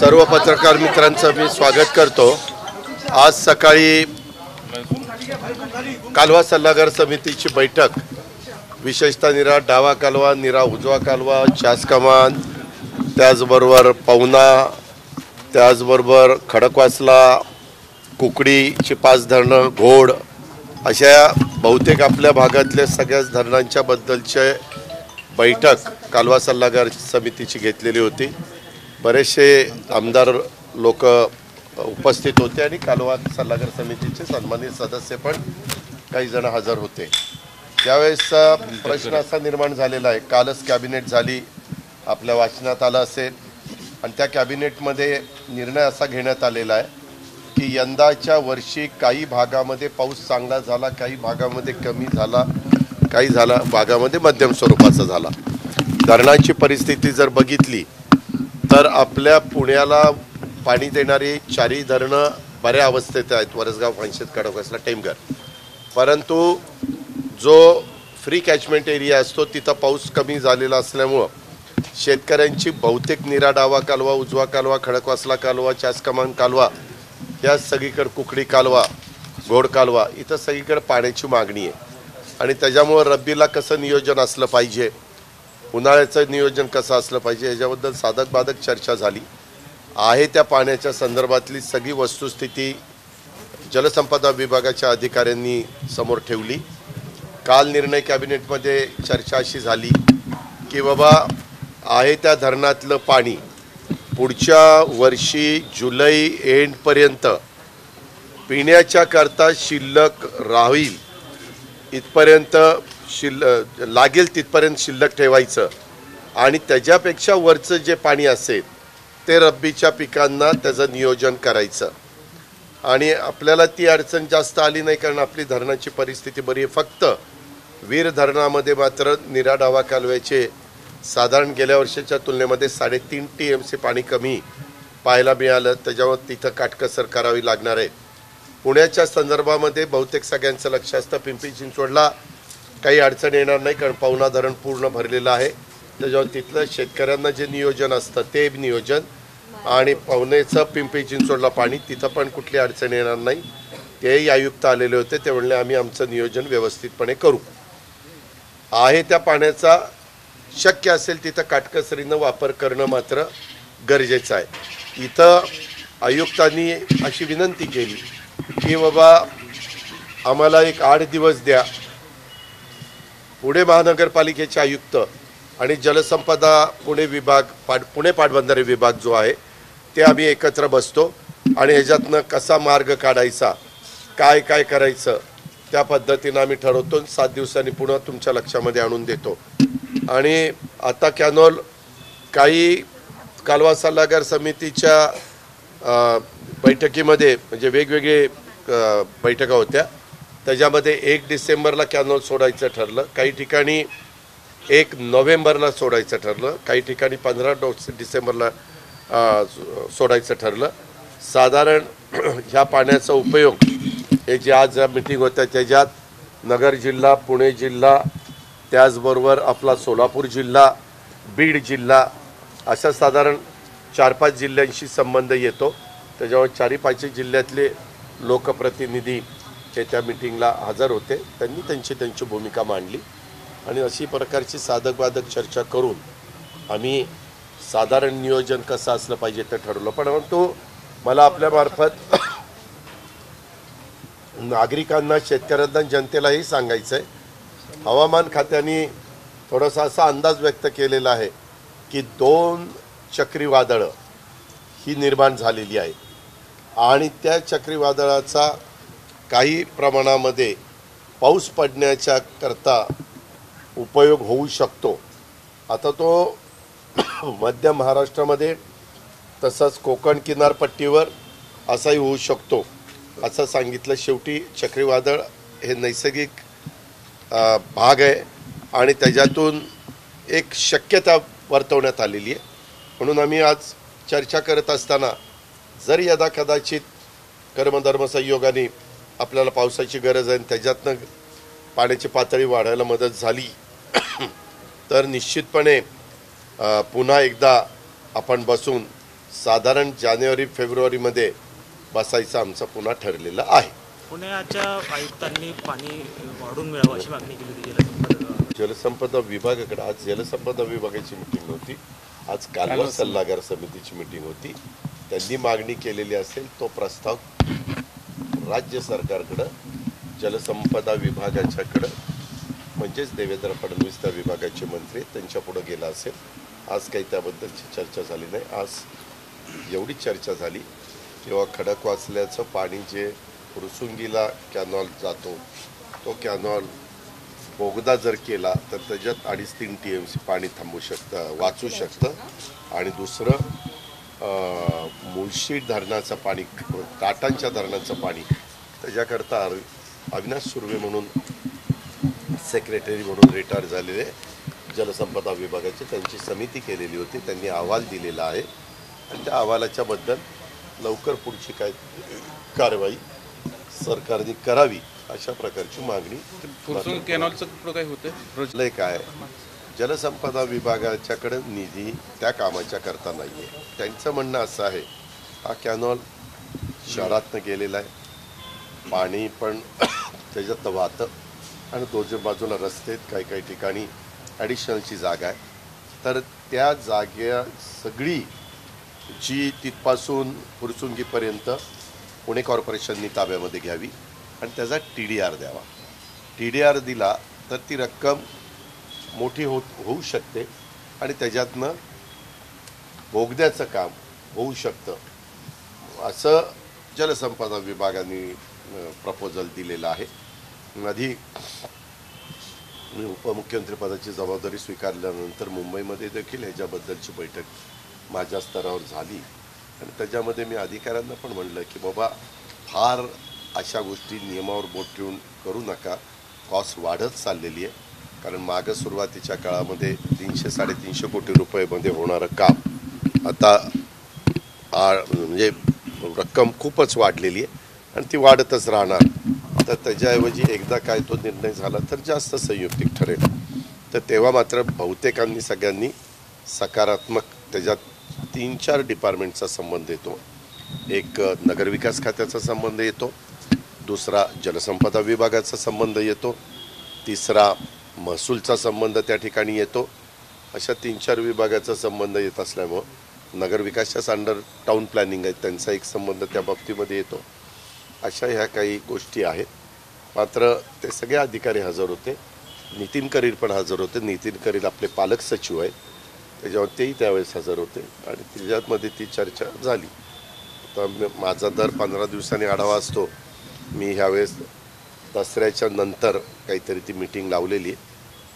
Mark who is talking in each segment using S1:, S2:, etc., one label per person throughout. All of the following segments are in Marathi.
S1: सर्व पत्रकार मित्रांचं मी स्वागत करतो। आज सकाळी कालवा सल्लागार समितीची बैठक विशेषतः निरा डावा कालवा, निरा उजवा कालवा, चासकमान, त्याचबरोबर पवना, त्याचबरोबर खडकवासला, कुकडी, 5 धरणं, घोड अशा बहुतेक आपल्या भागातल्या सगळ्याच धरणांच्या बद्दलचे बैठक कालवा सल्लागार समितीची घेतलेली होती। बरेचसे आमदार लोक उपस्थित होते आणि कालवा सल्लागार समितीचे सन्मानित सदस्य पण काही जण हजर होते। त्यावेळेस प्रश्न असा निर्माण झालेला आहे, कालच कॅबिनेट झाली, आपल्या वाचनात आलं असेल आणि त्या कॅबिनेटमध्ये निर्णय असा घेण्यात आलेला आहे की यंदाच्या वर्षी काही भागामध्ये पाऊस चांगला झाला, काही भागामध्ये कमी झाला, काही भागामध्ये मध्यम स्वरूपाचा झाला। धरणाची परिस्थिती जर बघितली तर आपल्या पुण्याला पाणी देणारी 4ही धरणं बऱ्या अवस्थेत आहेत, वरसगाव, फानशेत, खडकवासला, टेमघर। परंतु जो फ्री कॅचमेंट एरिया असतो तिथं पाऊस कमी झालेला असल्यामुळं शेतकऱ्यांची बहुतेक निरा डावा कालवा, उजवा कालवा, खडकवासला कालवा, चासकमान कालवा या सगळीकडे, कुकडी कालवा, घोड कालवा इथं सगळीकडे पाण्याची मागणी आहे आणि त्याच्यामुळं रब्बीला कसं नियोजन असलं पाहिजे, उन्हाळ्याचं नियोजन कसं असलं पाहिजे याच्याबद्दल साधक बाधक चर्चा झाली आहे। त्या पाण्याच्या संदर्भातली सगळी वस्तुस्थिती जलसंपदा विभागाच्या अधिकाऱ्यांनी समोर ठेवली। काल निर्णय कॅबिनेटमध्ये चर्चा अशी झाली की बाबा आहे त्या धरणातलं पाणी पुढच्या वर्षी जुलै एंडपर्यंत पिण्याच्या करता शिल्लक राहील इथपर्यंत लागेल तिथपर्यंत शिल्लक ठेवायचं आणि त्याच्यापेक्षा वरचं जे पाणी असेल ते रब्बीच्या पिकांना त्याचं नियोजन करायचं। आणि आपल्याला ती अडचण जास्त आली नाही कारण आपली धरणाची परिस्थिती बरी आहे। फक्त वीर धरणामध्ये मात्र निरा डावा कालव्याचे साधारण गेल्या वर्षाच्या तुलनेमध्ये 3.5 TMC पाणी कमी पाहायला मिळालं, त्याच्यावर तिथं काटकसर करावी लागणार आहे। पुण्याच्या संदर्भामध्ये बहुतेक सगळ्यांचं लक्ष असतं, पिंपरी चिंचवडला काही अडचण येणार नाही कारण पवना धरण पूर्ण भरलेलं आहे, त्याच्यावर तिथलं शेतकऱ्यांना जे नियोजन असतं ते नियोजन आणि पवनेचं पिंपरी चिंचवडला पाणी तिथं पण कुठली अडचण येणार नाही। तेही आयुक्त आलेले होते, ते म्हणले आम्ही आमचं नियोजन व्यवस्थितपणे करू। आहे त्या पाण्याचा शक्य असेल तिथं काटकसरीनं वापर करणं मात्र गरजेचं आहे। इथं आयुक्तांनी अशी विनंती केली की बाबा आम्हाला एक 8 दिवस द्या। पुणे महानगरपालिकेचे आयुक्त आणि जलसंपदा पुणे विभाग, पुणे पाटबंधारे विभाग जो आहे ते आम्ही एकत्र बसतो आणि ह्याच्यातनं कसा मार्ग काढायचा, काय काय करायचं त्या पद्धतीनं आम्ही ठरवतो। 7 दिवसांनी पुन्हा तुमच्या लक्षामध्ये आणून देतो। आणि आता कॅनॉल काही कालवा सल्लागार समितीच्या बैठकीमध्ये म्हणजे वेगवेगळे बैठका होत्या, त्याच्यामध्ये 1 डिसेंबरला कॅनॉल सोडायचं ठरलं, काही ठिकाणी 1 नोव्हेंबरला सोडायचं ठरलं, काही ठिकाणी 15 डिसेंबरला सोडायचं ठरलं। साधारण ह्या पाण्याचा उपयोग हे जे आज मीटिंग होत्या त्याच्यात नगर जिल्हा, पुणे जिल्हा, त्याचबरोबर आपला सोलापूर जिल्हा, बीड जिल्हा अशा साधारण 4-5 जिल्ह्यांशी संबंध येतो। त्याच्यावर 4-5 जिल्ह्यातले लोकप्रतिनिधी हे त्या मीटिंगला हजर होते, त्यांनी त्यांची भूमिका मांडली आणि अशी प्रकारची साधक बाधक चर्चा करून आम्ही साधारण नियोजन कसं असलं पाहिजे ते ठरवलं। परंतु मला आपल्यामार्फत नागरिकांना, शेतकऱ्यांना, जनतेलाही सांगायचं आहे, हवामान खात्याने थोडासा असा अंदाज व्यक्त केलेला आहे की 2 चक्रीवादळं ही निर्माण झालेली आहे आणि त्या चक्रीवादळाचा काही प्रमाणामध्ये पाऊस पडण्याच्या करता उपयोग होऊ शकतो। आता तो मध्य महाराष्ट्रामध्ये तसंच कोकण किनारपट्टीवर असाही होऊ शकतो असं सांगितलं। शेवटी चक्रीवादळ हे नैसर्गिक भाग आहे आणि त्याच्यातून एक शक्यता वर्तवण्यात आलेली आहे। म्हणून आम्ही आज चर्चा करत असताना जर यदा कदाचित कर्मधर्म संयोगाने आपल्याला पावसाची गरज आहे आणि त्याच्यातनं पाण्याची पातळी वाढायला मदत झाली तर निश्चितपणे पुन्हा एकदा आपण बसून साधारण जानेवारी फेब्रुवारीमध्ये बसायचं आमचं पुन्हा ठरलेलं आहे.
S2: पुण्याच्या आयुक्तांनी पाणी वाढून मिळावं अशी मागणी केली होती
S1: जलसंपदा विभागाकडे. आज जलसंपदा विभागाची मीटिंग नव्हती, आज कालवा सल्लागार समितीची मीटिंग होती. त्यांनी मागणी केलेली असेल तो प्रस्ताव राज्य सरकारकडं, जलसंपदा विभागाच्याकडं, म्हणजेच देवेंद्र फडणवीस त्या विभागाचे मंत्री त्यांच्या पुढे गेला असेल. आज काही त्याबद्दलची चर्चा झाली नाही. आज एवढी चर्चा झाली किंवा खडकवासल्याचं पाणी जे फुरसुंगीला कॅनॉल जातो, तो कॅनॉल बोगदा जर केला तर त्याच्यात 2.5-3 TMC पाणी थांबू शकतं, वाचू शकतं. आणि दुसरं मुळशी धरणाचं पाणी, काटांच्या धरणाचं पाणी, त्याच्याकरता अविनाश सुर्वे म्हणून सेक्रेटरी म्हणून रिटायर झालेले जलसंपदा विभागाची त्यांची समिती केलेली होती. त्यांनी अहवाल दिलेला आहे आणि त्या अहवालाच्या बद्दल लवकर पुढची काय कारवाई सरकारने करावी अशा प्रकारची मागणी.
S3: कॅनॉलचं काय होतं
S1: काय जलसंपदा विभागाच्याकडे निधी त्या कामाच्या करता नाही आहे. त्यांचं म्हणणं असं आहे, हा कॅनॉल शहरातनं गेलेला आहे, पाणी पण त्याच्यात वाहतं आणि दोन्ही बाजूला रस्ते आहेत, काही काही ठिकाणी ॲडिशनलची जागा आहे. तर त्या जागा सगळी जी तिथपासून फुरसुंगीपर्यंत पुणे कॉर्पोरेशननी ताब्यामध्ये घ्यावी आणि त्याचा TDR द्यावा. TDR दिला तर ती रक्कम मोठी होऊ शकते आणि त्याच्यातनं बोगद्याचं काम होऊ शकतं असं जलसंपदा विभागाने प्रपोजल दिलेलं आहे. आधी मी उपमुख्यमंत्रीपदाची जबाबदारी स्वीकारल्यानंतर मुंबईमध्ये देखील ह्याच्याबद्दलची बैठक माझ्या स्तरावर झाली आणि त्याच्यामध्ये मी अधिकाऱ्यांना पण म्हणलं की बाबा फार अशा गोष्टी नियमावर बोट ठेवून करू नका, कॉस्ट वाढत चाललेली आहे. कारण मागं सुरुवातीच्या काळामध्ये 300-350 कोटी रुपयेमध्ये होणारं काम आता म्हणजे रक्कम खूपच वाढलेली आहे आणि ती वाढतच राहणार. तर त्याच्याऐवजी एकदा काय तो निर्णय झाला तर जास्त संयुक्तिक ठरेल. तर तेव्हा मात्र बहुतेकांनी सगळ्यांनी सकारात्मक, त्याच्यात 3-4 डिपार्टमेंटचा संबंध येतो. एक नगरविकास खात्याचा संबंध येतो, दुसरा जलसंपदा विभागाचा संबंध येतो, तिसरा महसूलचा संबंध त्या ठिकाणी येतो. अशा 3-4 विभागाचा संबंध येत असल्यामुळं नगरविकासच्याच अंडर टाउन प्लॅनिंग आहे, त्यांचा एक संबंध त्या बाबतीमध्ये येतो. अशा ह्या काही गोष्टी आहेत. मात्र ते सगळे अधिकारी हजर होते, नितीन करीर पण हजर होते. नितीन करीर आपले पालक सचिव आहेत, त्याच्यावर तेही त्यावेळेस हजर होते आणि त्याच्यामध्ये ती चर्चा झाली. तर माझा दर 15 दिवसांनी आढावा असतो. मी ह्यावेळेस दसऱ्याच्या नंतर काहीतरी ती मीटिंग लावलेली आहे,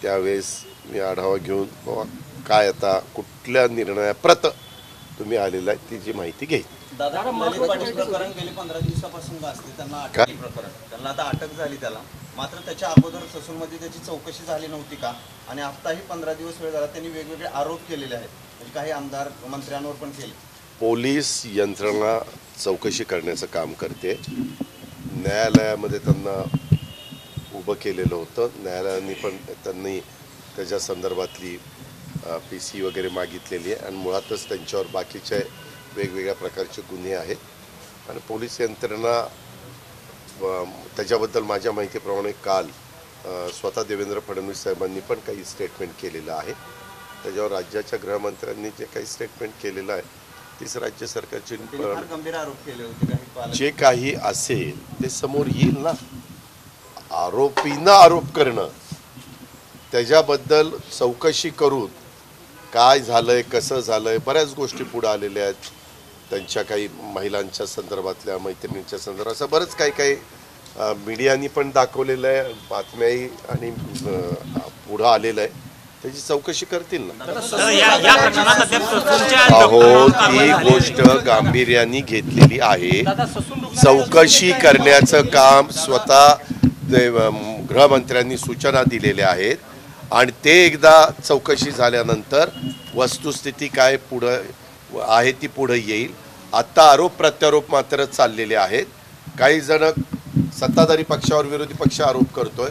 S1: त्यावेळेस मी आढावा घेऊन बाबा काय आता कुठल्या निर्णयाप्रत तुम्ही आलेला आहे ती जी माहिती घेईल.
S4: दादा प्रकरण गेले 15 दिवसापासून गाजते, त्यांना अटक प्रकरण, त्यांना आता अटक झाली त्याला. मात्र त्याच्या अगोदर ससूनमध्ये त्याची चौकशी झाली नव्हती का? आणि आत्ताही 15 दिवस वेळ झाला, त्यांनी वेगवेगळे आरोप केलेले आहेत, म्हणजे काही आमदार मंत्र्यांवर पण केले.
S1: पोलीस यंत्रणा चौकशी करण्याचं काम करते. न्यायालयामध्ये त्यांना उभं केलेलं होतं. न्यायालयाने पण त्यांनी त्याच्या संदर्भातली PC वगैरे मागितलेली आहे आणि मुळातच त्यांच्यावर बाकीचे वेगवेगळ्या प्रकारचे गुन्हे आहेत आणि पोलीस यंत्रणा त्याच्याबद्दल माझ्या माहितीप्रमाणे काल स्वतः देवेंद्र फडणवीस साहेबांनी पण काही स्टेटमेंट केलेलं आहे. त्याच्यावर राज्याच्या गृहमंत्र्यांनी जे काही स्टेटमेंट केलेलं आहे तीच राज्य सरकारची
S4: गंभीर आरोप केले होते.
S1: जे काही असेल ते समोर येईल ना. आरोपींना आरोप करणं, त्याच्याबद्दल चौकशी करून काय झालंय, कसं झालंय, बऱ्याच गोष्टी पुढे आलेल्या आहेत. त्यांच्या काही महिलांच्या संदर्भातल्या, मैत्रिणींच्या संदर्भात असं बरंच काही काही मीडियानी पण दाखवलेलं आहे, बातम्याही आणि पुढं आलेलं आहे. त्याची चौकशी करतील ना. अहो, ती गोष्ट गांभीर्याने घेतलेली आहे. चौकशी करण्याचं काम स्वतः गृहमंत्र्यांनी सूचना दिलेल्या आहेत आणि ते एकदा चौकशी झाल्यानंतर वस्तुस्थिती काय पुढं आहे ती पुढे येईल. आत्ता आरोप प्रत्यारोप मात्र चाललेले आहेत. काही जण सत्ताधारी पक्षावर विरोधी पक्ष आरोप करतोय,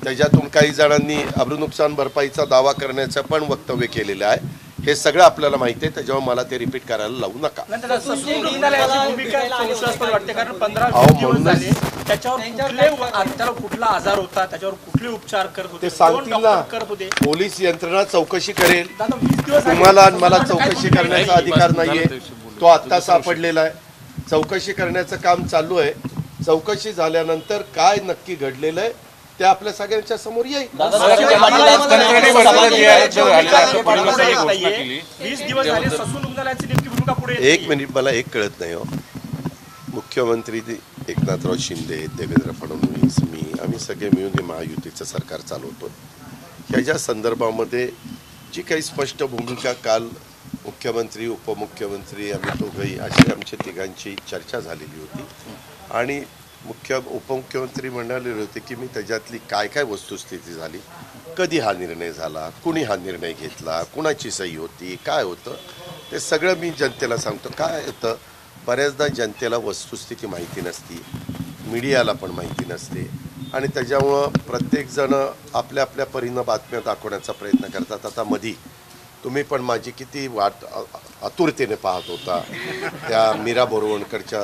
S1: त्याच्यातून काही जणांनी अब्रुनुकसान भरपाईचा दावा करण्याचं पण वक्तव्य केलेलं आहे. हे सगळं आपल्याला माहिती आहे, त्याच्यावर मला ते रिपीट करायला लावू नका.
S2: त्याच्यावर कुठला आजार होता, त्याच्यावर कुठले उपचार करत होते,
S1: ते सांगतील ना.
S2: करत होते.
S1: पोलीस यंत्रणा चौकशी करेल.
S2: दादा 20 दिवस झाले.
S1: तुम्हाला आणि मला चौकशी करण्याचा अधिकार नाहीये. तो आता सापडलेला आहे. चौकशी करण्याचं काम चालू आहे. चौकशी झाल्यानंतर काय नक्की घडलेलं आहे ते आपल्या सगळ्यांच्या समोर येईल.
S2: 20 दिवस झाले ससून रुग्णालयाची नेमकी भूमिका पुढे येते.
S1: एक मिनिट, मला एक कळत नाही हो. मुख्यमंत्री एकनाथराव शिंदे, देवेंद्र फडणवीस, आम्ही सगळे मिळून हे महायुतीचं सरकार चालवतो. ह्याच्या संदर्भामध्ये जी काही स्पष्ट भूमिका काल मुख्यमंत्री, उपमुख्यमंत्री, आम्ही दोघंही अशी आमच्या तिघांची चर्चा झालेली होती. आणि उपमुख्यमंत्री म्हणाले होते की मी त्याच्यातली काय काय वस्तुस्थिती झाली, कधी हा निर्णय झाला, कुणी हा निर्णय घेतला, कुणाची सही होती, काय होतं, ते सगळं मी जनतेला सांगतो. काय होतं, बऱ्याचदा जनतेला वस्तुस्थिती माहिती नसती, मीडियाला पण माहिती नसते आणि त्याच्यामुळं प्रत्येकजण आपल्या आपल्या परीनं बातम्या दाखवण्याचा प्रयत्न करतात. आता मधी तुम्ही पण माझी किती वाट आतुरतेने पाहत होता त्या मीरा बोरवणकरच्या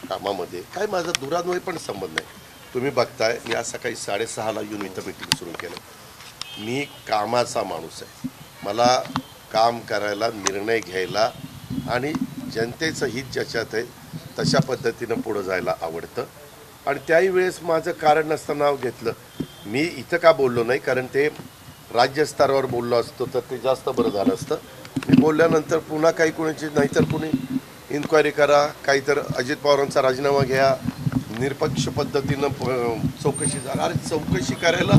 S1: कामामध्ये. काय माझा दुरान्वय पण संबंध नाही. तुम्ही बघताय मी आज सकाळी 6:30ला येऊन इथं मीटिंग सुरू केलं. मी कामाचा माणूस आहे. मला काम करायला, निर्णय घ्यायला आणि जनतेचं हित ज्याच्यात आहे तशा पद्धतीनं पुढं जायला आवडतं. आणि त्याही वेळेस माझं कारण नसतं नाव घेतलं. मी इथं का बोललो नाही, कारण ते राज्यस्तरावर बोललो असतो तर ते जास्त बरं झालं असतं. मी बोलल्यानंतर पुन्हा काही कोणाची, नाहीतर कुणी इन्क्वायरी करा, काहीतर अजित पवारांचा राजीनामा घ्या, निरपक्ष पद्धतीनं चौकशी झाला. अरे चौकशी करायला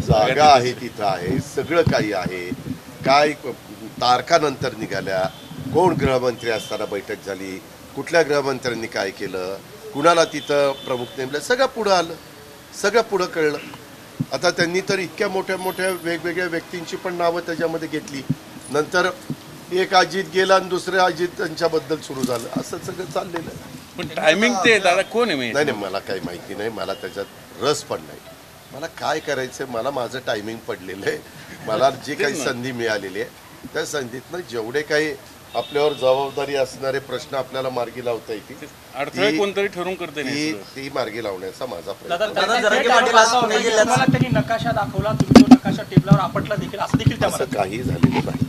S1: जागा आहे, तिथं आहे, सगळं काही आहे. काय तारखा नंतर निघाल्या, कोण गृहमंत्री असताना बैठक झाली, कुठल्या गृहमंत्र्यांनी काय केलं, कुणाला तिथं प्रमुख नेमलं, सगळं पुढं आलं, सगळं पुढं कळलं. आता त्यांनी तर इतक्या मोठ्या मोठ्या वेगवेगळ्या व्यक्तींची पण नावं त्याच्यामध्ये घेतली. नंतर एक अजित गेला आणि दुसरे अजित त्यांच्याबद्दल सुरू झालं. असं सगळं चाललेलं आहे.
S3: पण टायमिंग ते दादा कोण आहे?
S1: नाही, मला काही माहिती नाही. मला त्याच्यात रस पण नाही. मला काय करायचं, मला माझं टायमिंग पडलेलं आहे. मला जी काही संधी मिळालेली आहे त्या संधीतनं जेवढे काही आपल्यावर जबाबदारी असणारे प्रश्न आपल्याला मार्गी लावता येतील,
S3: अडथळे कोणतरी ठरवून करते
S1: ती मार्गी लावण्याचा माझा प्रयत्न.
S2: त्यांनी नकाशा दाखवला, तुम्ही तो नकाशा टेबलावर आपटला देखील, असं देखील
S1: असं काही झालेलं नाही.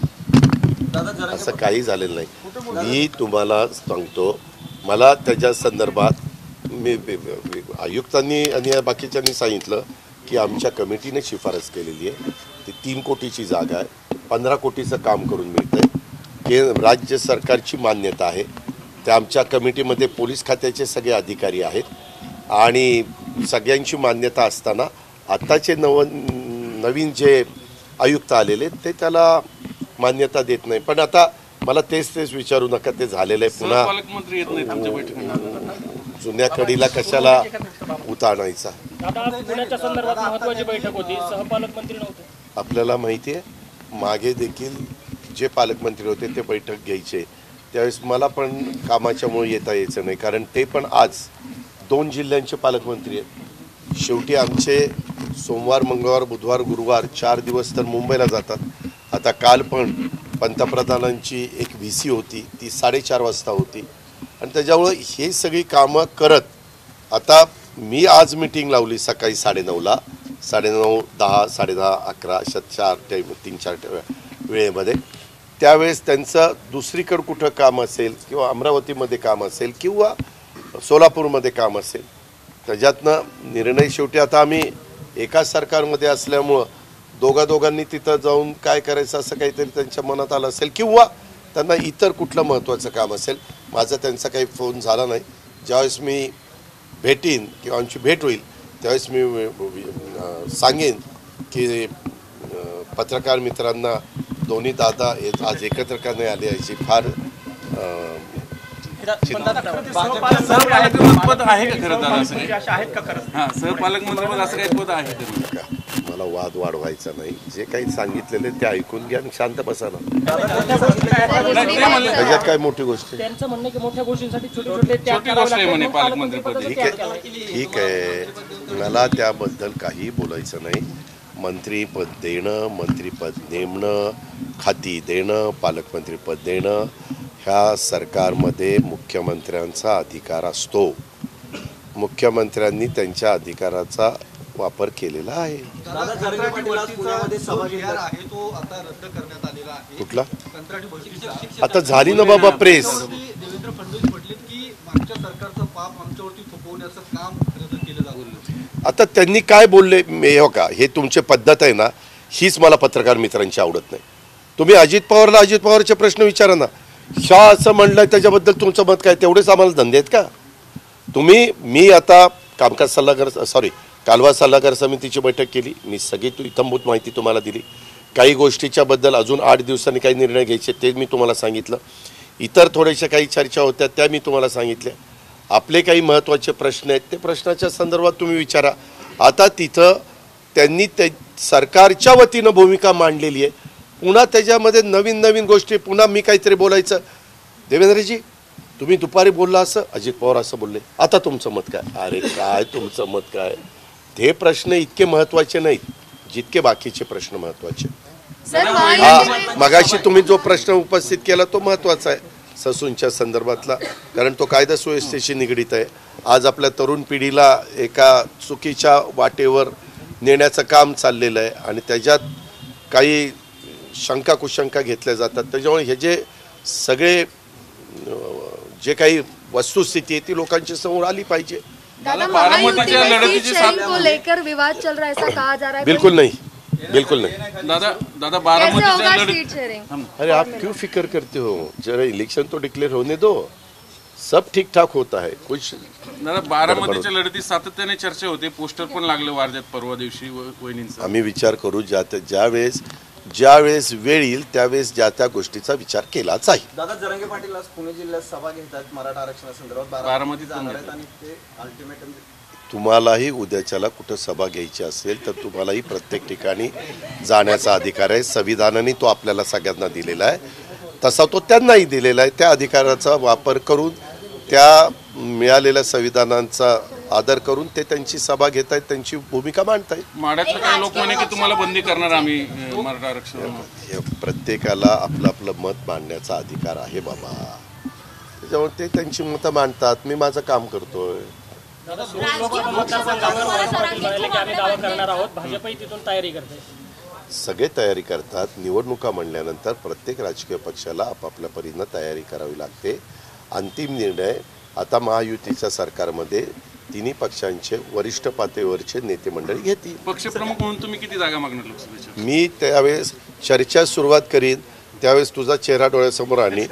S1: असं काही झालेलं नाही. मी तुम्हाला सांगतो, मला त्याच्या संदर्भात मी आयुक्तांनी आणि बाकीच्यांनी सांगितलं की आमच्या कमिटीने शिफारस केलेली आहे. ती 3 कोटीची जागा आहे, 15 कोटीचं काम करून मिळतंय. राज्य सरकारची मान्यता आहे. त्या आमच्या कमिटीमध्ये पोलीस खात्याचे सगळे अधिकारी आहेत आणि सगळ्यांची मान्यता असताना आत्ताचे नवीन जे आयुक्त आलेले ते त्याला मान्यता देत नाही. पण आता मला तेच विचारू नका, ते झालेलं आहे. पुन्हा
S3: पालकमंत्री येत नाहीत आमच्या बैठकीला.
S1: जुन्या कडीला कशाला उतारणायचा.
S2: पुण्याच्या संदर्भात महत्त्वाची बैठक होती, सहपालकमंत्री नव्हते.
S1: आपल्याला माहिती आहे, मागे देखील जे पालकमंत्री होते ते बैठक घ्यायचे, त्यावेळेस मला पण कामाच्यामुळे येता यायचं नाही, कारण ते पण आज 2 जिल्ह्यांचे पालकमंत्री आहेत. शेवटी आमचे सोमवार, मंगळवार, बुधवार, गुरुवार 4 दिवस तर मुंबईला जातात. आता काल पण पंतप्रधानांची एक VC होती, ती 4:30 वाजता होती. आणि त्याच्यामुळं हे सगळी कामं करत आता मी आज मीटिंग लावली सकाळी 9:30ला, 9:30, 10, 10:30, 11 अशा 3-4 वेळेमध्ये. त्यावेळेस त्यांचं दुसरीकडं कुठं काम असेल किंवा अमरावतीमध्ये काम असेल किंवा सोलापूरमध्ये काम असेल, त्याच्यातनं निर्णय शेवटी आता आम्ही एकाच सरकारमध्ये असल्यामुळं दोघांनी तिथं जाऊन काय करायचं असं काहीतरी त्यांच्या मनात आलं असेल किंवा त्यांना इतर कुठलं महत्त्वाचं काम असेल. माझा त्यांचा काही फोन झाला नाही. ज्यावेळेस मी भेटीन किंवा आमची भेट होईल त्यावेळेस मी सांगेन की पत्रकार मित्रांना दोन्ही दादा आज एकत्र करण्यात आले याची फार
S3: पद आहे का खरं दादा? सहपालकमंत्री पद असं काही पद आहे का?
S1: मला वाद वाढवायचा नाही. जे काही सांगितलेले ते ऐकून घ्या आणि शांत बसा ना. त्याच्यात काय मोठी गोष्ट आहे?
S2: त्यांचं म्हणणं की मोठ्या गोष्टींसाठी छोटे
S1: ठीक आहे. मला त्याबद्दल काही बोलायचं नाही. मंत्रीपद देणं, मंत्रीपद नेमणं, खाती देणं, पालकमंत्रीपद देणं ह्या सरकारमध्ये मुख्यमंत्र्यांचा अधिकार असतो. मुख्यमंत्र्यांनी त्यांच्या अधिकाराचा वापर केलेला आहे.
S4: दादा जरंगे पाटील आज पुण्यामध्ये सभा घेणार
S5: आहे तो आता रद्द करण्यात आलेला आहे.
S1: कुठला
S5: कंत्राटी भरतीची
S1: आता झाली ना बाबा प्रेस.
S5: देवेंद्र फडणवीस म्हटले की मागच्या सरकारचं पाप आमच्यावरती थोपवण्याचं काम रद्द केलं जातं.
S1: आता त्यांनी काय बोलले हो का, हे तुमची पद्धत आहे ना, हीच मला पत्रकार मित्रांची आवडत नाही. तुम्ही अजित पवारला अजित पवारचे प्रश्न विचारा ना. शाह असं म्हणलं त्याच्याबद्दल तुमचं मत काय? तेवढेच आम्हाला धंदे आहेत का मी आता कामकाज सल्लागार कालवा सल्लागार समितीची बैठक केली. मी सगळी इत्थंभूत माहिती तुम्हाला दिली. काही गोष्टीच्या बद्दल अजून 8 दिवसांनी काही निर्णय घ्यायचे ते मी तुम्हाला सांगितलं. इतर थोड्याशा काही चर्चा होत्या त्या मी तुम्हाला सांगितल्या. आपले काही महत्त्वाचे प्रश्न आहेत ते प्रश्नाच्या संदर्भात तुम्ही विचारा. आता तिथं त्यांनी सरकारच्या वतीनं भूमिका मांडलेली आहे. पुन्हा त्याच्यामध्ये नवीन नवीन गोष्टी, पुन्हा मी काहीतरी बोलायचं. देवेंद्रजी तुम्ही दुपारी बोलला असं, अजित पवार असं बोलले, आता तुमचं मत काय? अरे काय तुमचं मत काय? ते प्रश्न इतके महत्त्वाचे नाहीत जितके बाकीचे प्रश्न महत्त्वाचे. मगाशी तुम्ही जो प्रश्न उपस्थित केला तो महत्त्वाचा आहे ससूनच्या संदर्भातला, कारण तो कायदा सुव्यवस्थेशी निगडीत आहे. आज आपल्या तरुण पिढीला एका चुकीच्या वाटेवर नेण्याचं काम चाललेलं आहे आणि त्याच्यात काही शंका कुशंका घेतल्या जातात. त्याच्यामुळे हे जे सगळे जे काही वस्तुस्थिती आहे ती लोकांच्या समोर आली पाहिजे.
S6: दादा, बारामतीच्या लढतीची को लेकर विवाद चल रहा है, ऐसा कहा जा रहा है?
S1: बिल्कुल नहीं, बिल्कुल नहीं.
S3: दादा बारामतीच्या लढत
S1: अरे आप क्यों फिक्र करते हो? जरा इलेक्शन तो डिक्लेअर होने दो, सब ठीक ठाक होता है. कुछ
S3: दादा बारामतीच्या लढतीत सातत्याने चर्चा होते. पोस्टर पण लागले वारज्यात परवा दिवशी वहिनींचा.
S1: आम्ही विचार करू ज्यावेळेस वेळ येईल त्यावेळेस त्या गोष्टीचा विचार केला जाईल.
S4: दादा जरंगे पाटील आज पुणे जिल्ह्यात सभा घेतात मराठा आरक्षणासंदर्भात.
S3: बारामतीत
S4: जाणार आहेत आणि ते अल्टिमेटम
S1: तुम्हालाही उद्याच्याला कुठं सभा घ्यायची असेल तर तुम्हालाही प्रत्येक ठिकाणी जाण्याचा अधिकार आहे. संविधानाने तो आपल्याला सगळ्यांना दिलेला आहे, तसा तो त्यांनाही दिलेला आहे. त्या अधिकाराचा वापर करून, त्या मिळालेल्या संविधानांचा आदर करून ते त्यांची सभा घेत आहेत, त्यांची भूमिका मांडतायत.
S3: माड्यातले काही लोक म्हणे की तुम्हाला बंदी करणार आम्ही मराठा आरक्षण.
S1: प्रत्येकाला आपलं आपलं मत मांडण्याचा अधिकार आहे बाबा. त्याच्यामुळे ते त्यांची मतं मांडतात, मी माझं काम करतोय. सगळे तयारी करतात. निवडणुका म्हणल्यानंतर प्रत्येक राजकीय पक्षाला आपापल्या परीनं तयारी करावी लागते. अंतिम निर्णय आता महायुतीच्या सरकारमध्ये तिन्ही पक्षांचे वरिष्ठ पातळीवरचे नेते मंडळी घेतील.
S3: पक्षप्रमुख म्हणून तुम्ही किती जागा मागणार लोकसभेच्या?
S1: मी त्यावेळेस चर्चा सुरुवात करीन त्यावेळेस तुझा चेहरा डोळ्यासमोर आणि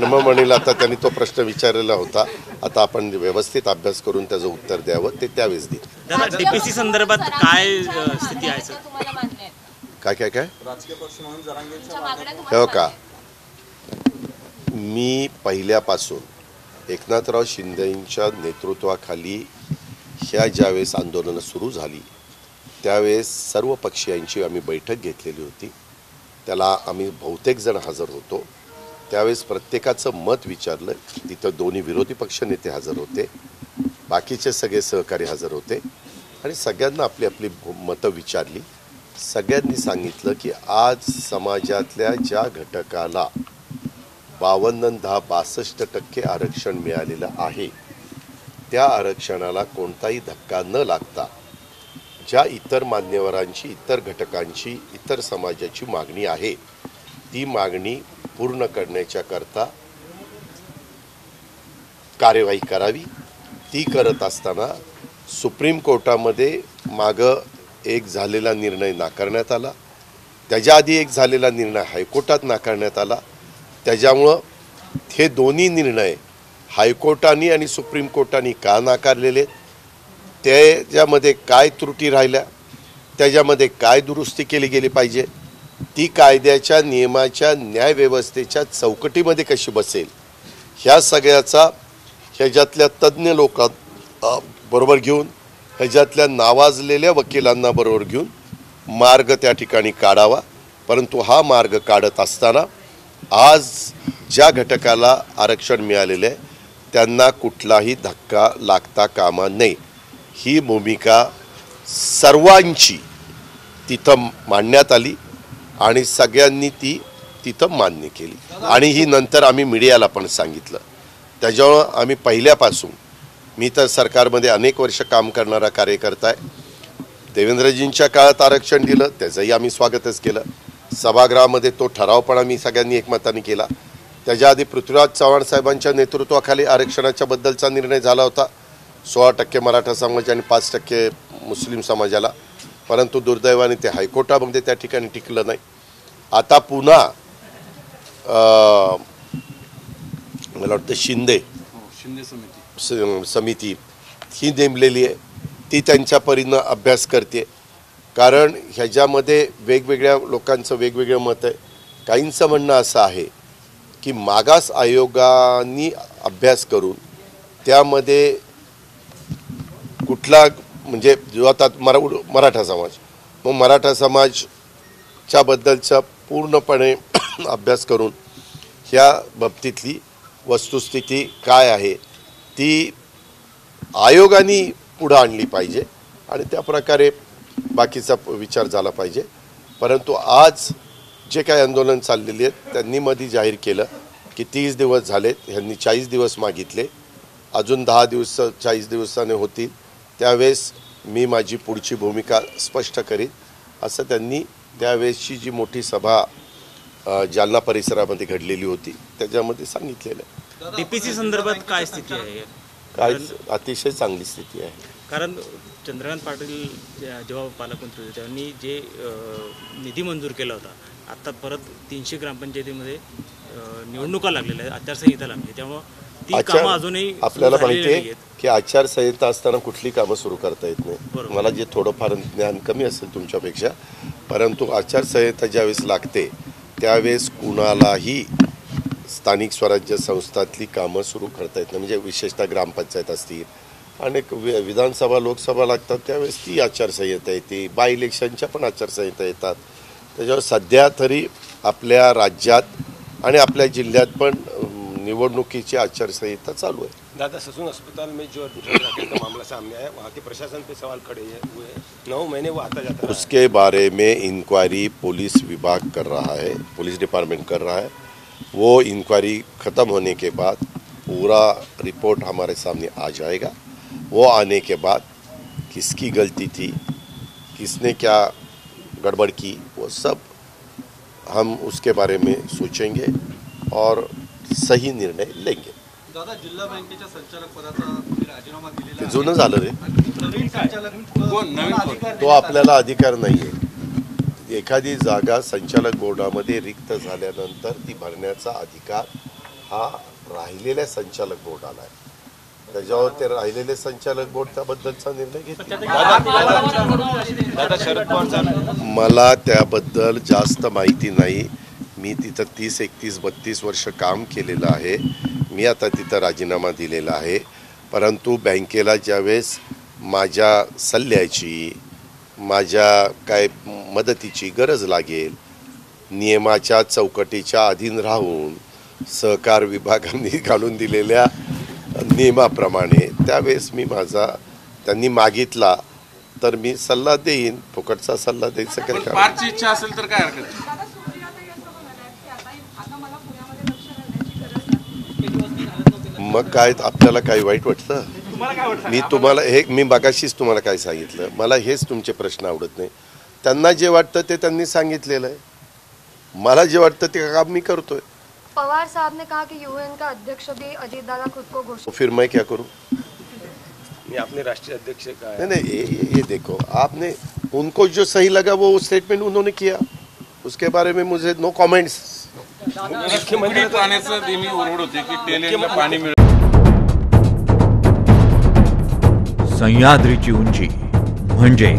S1: मग म्हणेल आता त्यांनी तो प्रश्न विचारलेला होता, आता आपण व्यवस्थित अभ्यास करून त्याचं उत्तर द्यावं, ते त्यावेळेस देईल.
S2: दादा डीपीसी संदर्भात काय स्थिती आहे सर?
S1: काय
S4: राजकीय पक्ष म्हणून जरांगेंच्या
S1: हो का, मी पहिल्यापासून एकनाथराव शिंदेंच्या नेतृत्वाखाली ह्या ज्यावेळेस आंदोलनं सुरू झाली त्यावेळेस सर्व पक्षीयांची आम्ही बैठक घेतलेली होती. त्याला आम्ही बहुतेक जण हजर होतो. त्यावेळेस प्रत्येकाचं मत विचारलं. तिथं दोन्ही विरोधी पक्ष नेते हजर होते, बाकीचे सगळे सहकारी हजर होते आणि सगळ्यांना आपली आपली मतं विचारली. सगळ्यांनी सांगितलं की आज समाजातल्या ज्या घटकाला 52-10-62% आरक्षण मिळालेलं आहे त्या आरक्षणाला कोणताही धक्का न लागता ज्या इतर मान्यवरांची, इतर घटकांची, इतर समाजाची मागणी आहे ती मागणी पूर्ण करण्याच्या करता कार्यवाही करावी. ती करत असताना सुप्रीम कोर्टामध्ये मागं एक झालेला निर्णय नाकारण्यात आला, त्याच्या आधी एक झालेला निर्णय हायकोर्टात नाकारण्यात आला. त्याच्यामुळं हे दोन्ही निर्णय हायकोर्टाने आणि सुप्रीम कोर्टाने का नाकारलेले, त्याच्यामध्ये काय त्रुटी राहिल्या, त्याच्यामध्ये काय दुरुस्ती केली गेली पाहिजे, ती कायद्याच्या नियमाच्या न्यायव्यवस्थेच्या चौकटीमध्ये कशी बसेल, ह्या सगळ्याचा ह्याच्यातल्या तज्ज्ञ लोकां बरोबर घेऊन, ह्याच्यातल्या नावाजलेल्या वकिलांना बरोबर घेऊन मार्ग त्या ठिकाणी काढावा. परंतु हा मार्ग काढत असताना आज ज्या घटकाला आरक्षण मिळालेले आहे त्यांना कुठलाही धक्का लागता कामा नये, ही भूमिका सर्वांची तिथं मांडण्यात आली आणि सगळ्यांनी ती तिथं मान्य केली आणि ही नंतर आम्ही मीडियाला पण सांगितलं. त्याच्यामुळं आम्ही पहिल्यापासून, मी तर सरकारमध्ये अनेक वर्ष काम करणारा कार्यकर्ता आहे. देवेंद्रजींच्या काळात आरक्षण दिलं, त्याचंही आम्ही स्वागतच केलं. सभागृहामध्ये तो ठराव पण आम्ही सगळ्यांनी एकमताने केला. त्याच्या आधी पृथ्वीराज चव्हाण साहेबांच्या नेतृत्वाखाली आरक्षणाच्या बद्दलचा निर्णय झाला होता, 16% मराठा समाज आणि 5% मुस्लिम समाजाला. परंतु दुर्दैवाने ते हायकोर्टामध्ये त्या ठिकाणी टिकलं नाही. आता पुन्हा मला वाटतं शिंदे समिती ही नेमलेली आहे, ती त्यांच्या परीनं अभ्यास करते. कारण ह्याच्यामध्ये वेगवेगळ्या लोकांचं वेगवेगळं मत आहे. काहींचं म्हणणं असं आहे की मागास आयोगाने अभ्यास करून त्यामध्ये कुठला म्हणजे जो आता मराठा समाज, मग मराठा समाजच्या बद्दलचा पूर्णपणे अभ्यास करून ह्या बाबतीतली वस्तुस्थिती काय आहे ती आयोगाने पुढं आणली पाहिजे आणि त्या प्रकारे बाकीचा विचार झाला पाहिजे. परंतु आज जे काही आंदोलन चाललेली आहेत त्यांनी मध्ये जाहीर केलं की 30 दिवस झालेत, ह्यांनी 40 दिवस मागितले, अजून 10 दिवस 40 दिवसाने होतील, त्यावेळेस मी माझी पुढची भूमिका स्पष्ट करीन असं त्यांनी त्यावेळेसची जी मोठी सभा जालना परिसरामध्ये घडलेली होती त्याच्यामध्ये सांगितलेलं आहे.
S2: डीपीसी संदर्भात काय स्थिती आहे?
S1: काय अतिशय चांगली स्थिती आहे.
S2: कारण चंद्रकांत पाटील जेव्हा पालकमंत्री होते त्यांनी जे निधी मंजूर केला होता, आता परत 300 ग्रामपंचायतीमध्ये निवडणुका लागलेल्या आहेत, आचारसंहिता लागली, त्यामुळं ती कामं अजूनही
S1: आपल्याला माहिती आहे की आचारसंहिता असताना कुठली कामं सुरू करता येत नाही. मला जे थोडंफार ज्ञान कमी असेल तुमच्यापेक्षा, परंतु आचारसंहिता ज्यावेळेस लागते त्यावेळेस कुणालाही स्थानिक स्वराज्य संस्थातली कामं सुरू करता येत नाही. म्हणजे विशेषतः ग्रामपंचायत असतील, अनेक विधानसभा लोकसभा लागतात त्यावेळेस ती आचारसंहिता येते, बाय इलेक्शनच्या पण आचारसंहिता येतात. त्याच्यावर सध्या तरी आपल्या राज्यात आणि आपल्या जिल्ह्यात पण निवडणुकीची आचारसंहिता चालू है.
S7: दादा, ससून अस्पताल में जो राकेश का मामला सामने आया, वहाँ के प्रशासन पे सवाल खड़े हुए हैं. 9 महीने वो आता जाता है.
S1: उसके बारे में इंक्वायरी पुलिस विभाग कर रहा है, पुलिस डिपार्टमेंट कर रहा है. वो इंक्वायरी ख़त्म होने के बाद पूरा रिपोर्ट हमारे सामने आ जाएगा. वो आने के बाद किसकी गलती थी, किसने क्या गड़बड़ की, वो सब हम उसके बारे में सोचेंगे और सही निर्णय लेंगे.
S5: दादा, जिल्हा बँकेच्या संचालक पदाचा तुम्ही राजीनामा दिलेला आहे.
S1: जुनं झालं रे,
S5: नवीन संचालक
S1: तो आपल्याला अधिकार नाही आहे. एखादी जागा संचालक बोर्डामध्ये रिक्त झाल्यानंतर ती भरण्याचा अधिकार हा राहिलेल्या संचालक बोर्डाला आहे. त्याच्यावर ते राहिलेले संचालक बोर्ड त्याबद्दलचा निर्णय घेतला. मला त्याबद्दल जास्त माहिती नाही. मी तिथं 30, 31, 32 वर्ष काम केलेलं आहे. मी आता तिथं राजीनामा दिलेला आहे. परंतु बँकेला ज्यावेळेस माझ्या सल्ल्याची, माझ्या काय मदतीची गरज लागेल, नियमाच्या चौकटीच्या अधीन राहून सहकार विभागाने घालून दिलेल्या नियमाप्रमाणे त्यावेळेस मी त्यांनी मागितला तर मी सल्ला देईन. फुकटचा सल्ला द्यायचं काय काम.
S3: पारची इच्छा असेल तर काय हरकत.
S1: मग काय आपल्याला काही वाईट वाटतं? मी मगाशीच तुम्हाला काय सांगितलं, मला हेच तुमचे प्रश्न आवडत नाही. त्यांना जे वाटतं ते त्यांनी सांगितलेलं आहे, मला जे वाटतं ते काम मी करतोय.
S6: पवार साहब ने कहा कि यूएन का अध्यक्ष भी अजीत दादा खुद को घोषित.
S1: फिर मैं क्या करूं?
S7: मैं अपने राष्ट्रीय अध्यक्ष का है.
S1: नहीं, ये देखो, आपने उनको जो सही लगा वो स्टेटमेंट उन्होंने किया, उसके बारे में मुझे नो कमेंट्स.
S3: मुख्यमंत्री पाण्याचं नेहमी ओरड होते की टेलेला पाणी मिळत.
S8: सह्याद्रीची उंची म्हणजे